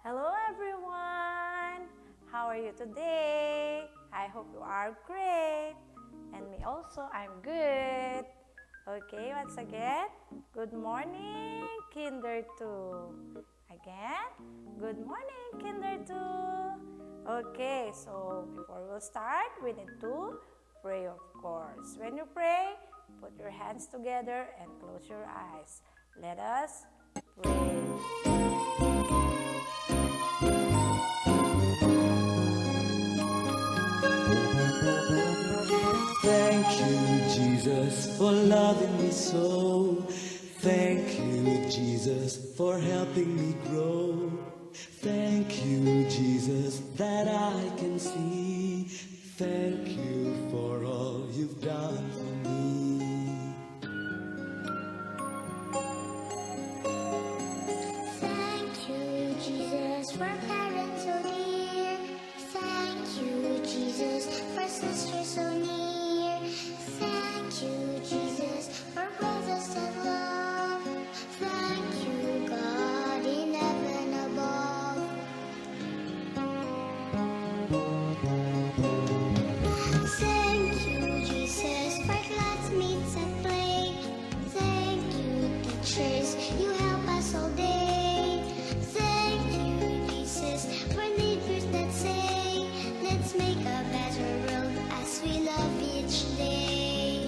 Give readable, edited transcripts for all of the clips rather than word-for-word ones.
Hello everyone! How are you today? I hope you are great. And me also, I'm good. Okay, once again, good morning, Kinder 2. Again, good morning, Kinder 2. Okay, so before we start, we need to pray, of course. When you pray, put your hands together and close your eyes. Let us pray. Thank you, Jesus, for loving me so. Thank you, Jesus, for helping me grow. Thank you, Jesus, that I can see. Thank you for all you've done for me. Thank you, Jesus, for parents so dear. Thank you, Jesus, for sisters so near. Thank you, Jesus, for brothers that love. Thank you, God in heaven above. Thank you, Jesus, for classmates at play. Thank you, teachers, you help us all day. Thank you, Jesus, for neighbors that say, let's make a better world as we love each day.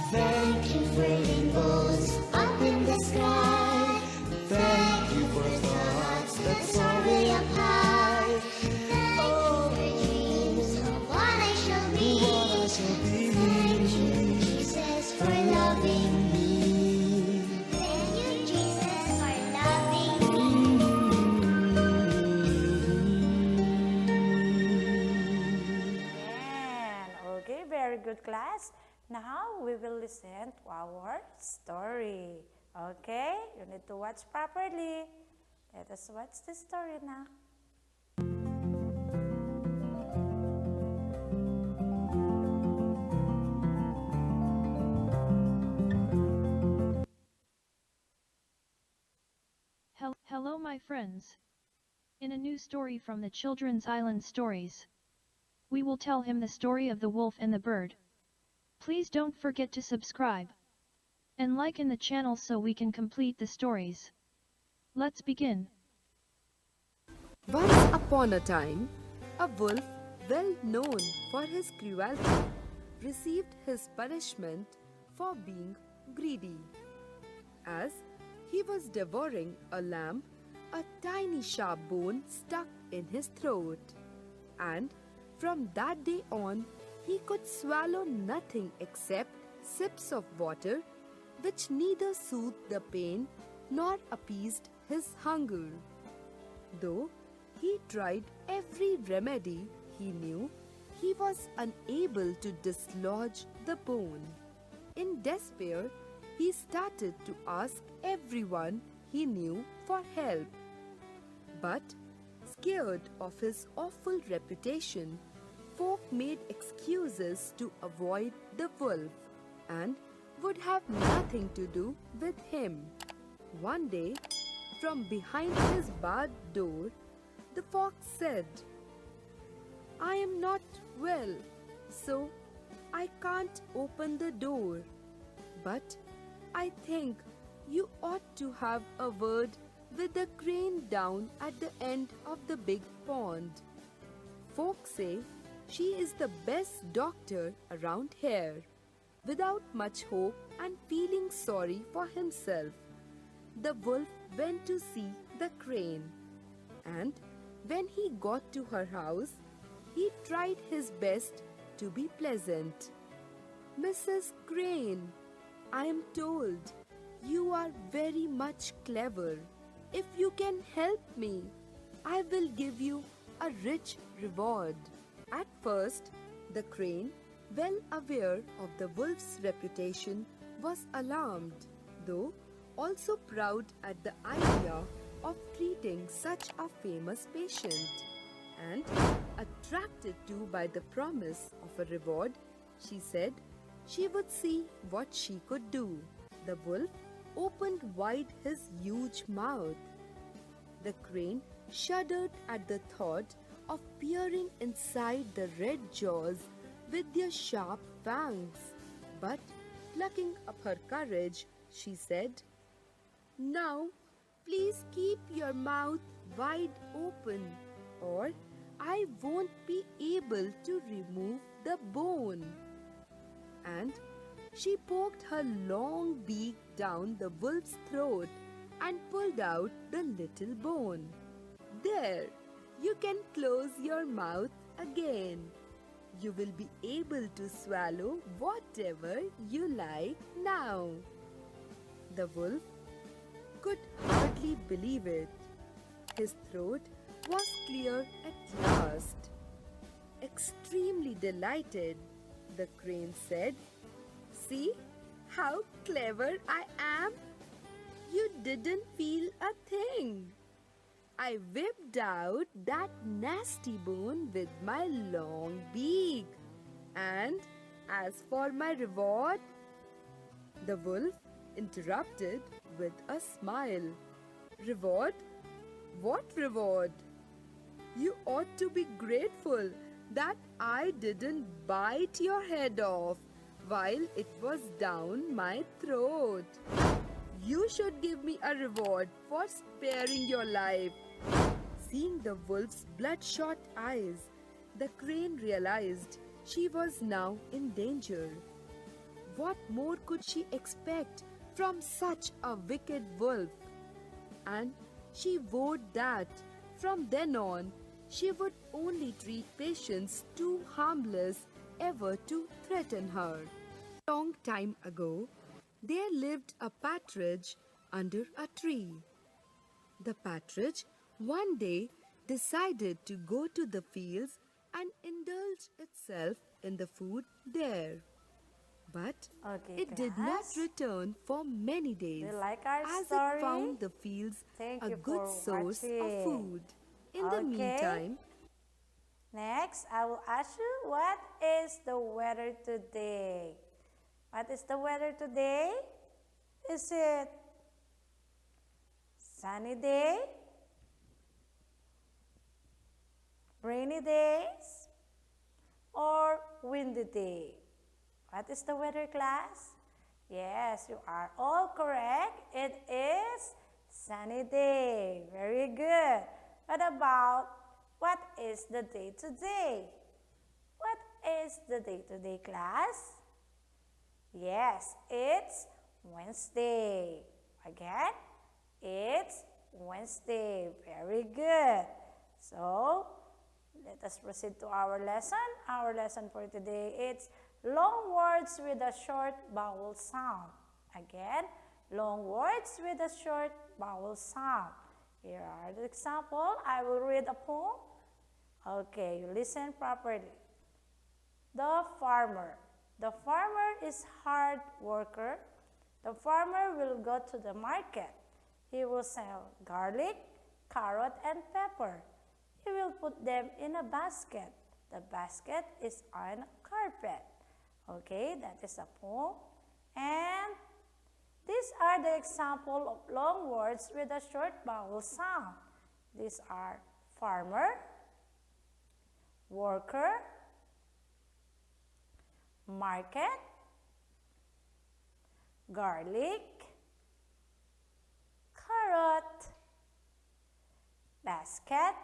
Thank you for rainbows up in the sky. Thank you for thoughts that soar way up high. Thank you for dreams of what I shall be. Thank you, Jesus, for loving me. Thank you, Jesus, for loving Amen. Okay, very good class. Now we will listen to our story. Okay, you need to watch properly. Let us watch the story now. Hello my friends. In a new story from the Children's Island Stories, we will tell him the story of the wolf and the bird. Please don't forget to subscribe and like in the channel so we can complete the stories. Let's begin. Once upon a time, a wolf, well known for his cruelty, received his punishment for being greedy. As he was devouring a lamb, a tiny sharp bone stuck in his throat. And from that day on, he could swallow nothing except sips of water, which neither soothed the pain nor appeased his hunger. Though he tried every remedy he knew, he was unable to dislodge the bone. In despair, he started to ask everyone he knew for help. But, scared of his awful reputation, folk made excuses to avoid the wolf and would have nothing to do with him. One day, from behind his barred door, the fox said, "I am not well, so I can't open the door. But I think you ought to have a word with the crane down at the end of the big pond. Folks say she is the best doctor around here." Without much hope and feeling sorry for himself, the wolf went to see the crane. And when he got to her house, he tried his best to be pleasant. "Mrs. Crane, I am told you are very much clever. If you can help me, I will give you a rich reward." At first, the crane, well aware of the wolf's reputation, was alarmed, though also proud at the idea of treating such a famous patient. And a attracted to by the promise of a reward, she said she would see what she could do. The wolf opened wide his huge mouth. The crane shuddered at the thought of peering inside the red jaws with their sharp fangs. But, plucking up her courage, she said, "Now, please keep your mouth wide open, or I won't be able to remove the bone." And she poked her long beak down the wolf's throat and pulled out the little bone. "There, you can close your mouth again. You will be able to swallow whatever you like now." The wolf could hardly believe it. His throat was clear at last. Extremely delighted, the crane said, "See how clever I am? You didn't feel a thing. I whipped out that nasty bone with my long beak. And as for my reward..." The wolf interrupted with a smile. "Reward? What reward? You ought to be grateful that I didn't bite your head off while it was down my throat. You should give me a reward for sparing your life." Seeing the wolf's bloodshot eyes, the crane realized she was now in danger. What more could she expect from such a wicked wolf? And she vowed that from then on she would only treat patients too harmless ever to threaten her. Long time ago, there lived a partridge under a tree. The partridge one day decided to go to the fields and indulge itself in the food there. But Okay, it did not class. return for many days, Do you like our as story? it found the fields Thank a you good for source of watching. food. In the Okay. meantime, Next, I will ask you, what is the weather today? What is the weather today? Is it sunny day? Rainy days? Or windy day? What is the weather, class? Yes, you are all correct. It is sunny day. Very good. What about what is the day today? What is the day today, class? Yes, it's Wednesday. Again, it's Wednesday. Very good. So, let us proceed to our lesson. Our lesson for today is long words with a short vowel sound. Again, long words with a short vowel sound. Here are the example. I will read a poem. Okay, you listen properly. The farmer. The farmer is hard worker. The farmer will go to the market. He will sell garlic, carrot, and pepper. He will put them in a basket. The basket is on a carpet. Okay, that is a poem. And these are the example of long words with a short vowel sound. These are farmer, worker, market, garlic, carrot, basket,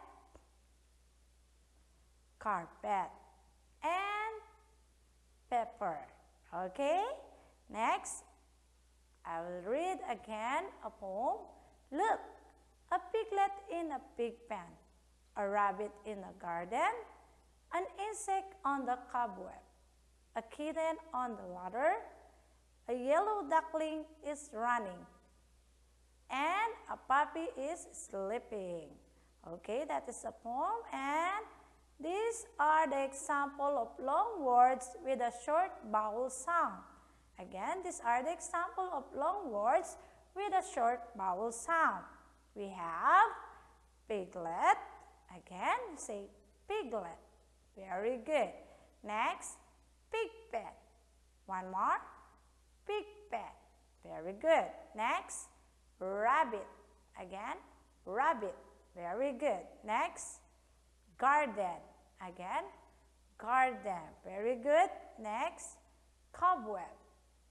carpet, and pepper. Okay? Next, I will read again a poem. Look, a piglet in a pig pen, a rabbit in a garden, an insect on the cobweb, a kitten on the ladder, a yellow duckling is running, and a puppy is sleeping. Okay, that is a poem, and these are the example of long words with a short vowel sound. Again, these are the example of long words with a short vowel sound. We have piglet. Again, say piglet. Very good. Next, pig pen. One more. Pig pen. Very good. Next, rabbit. Again, rabbit. Very good. Next, garden. Again, garden. Very good. Next, cobweb.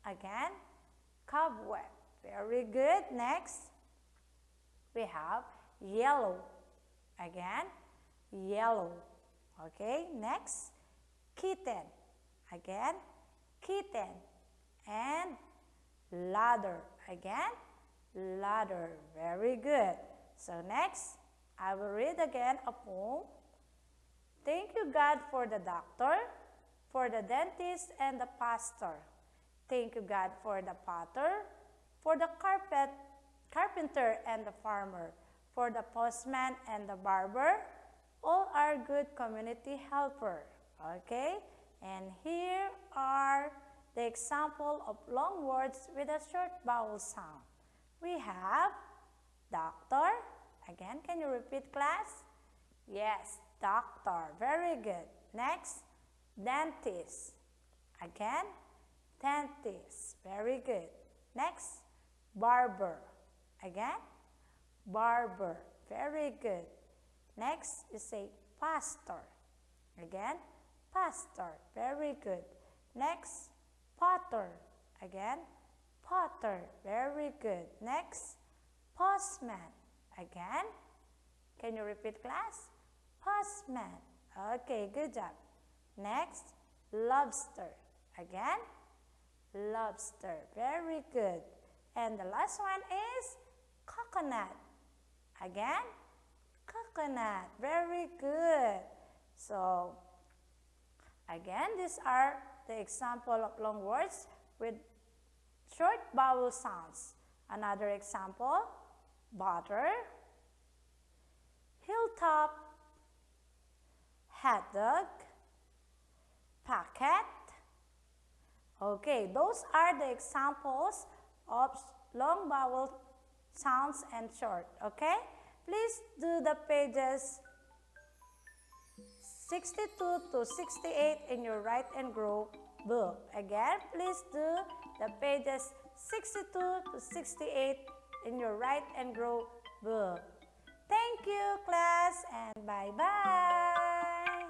Again, cobweb. Very good. Next, we have yellow. Again, yellow. Okay, next, kitten. Again, kitten. And ladder. Again, ladder. Very good. So next, I will read again a poem. Thank you, God, for the doctor, for the dentist and the pastor. Thank you, God, for the potter, for the carpenter and the farmer, for the postman and the barber, all are good community helper. Okay? And here are the example of long words with a short vowel sound. We have doctor. Again, can you repeat, class? Yes, doctor. Very good. Next, dentist. Again, dentist. Very good. Next, barber. Again, barber. Very good. Next, you say pastor. Again, pastor. Very good. Next, potter. Again, potter. Very good. Next, postman. Again, can you repeat, class? Postman. Okay, good job. Next, lobster. Again, lobster. Very good. And the last one is coconut. Again, coconut. Very good. So, again, these are the example of long words with short vowel sounds. Another example, butter, hilltop, hot dog, packet. Okay, those are the examples of long vowel sounds and short. Okay, please do the pages 62 to 68 in your write and grow book. Again, please do the pages 62 to 68 in your write and grow book. Thank you, class, and bye-bye.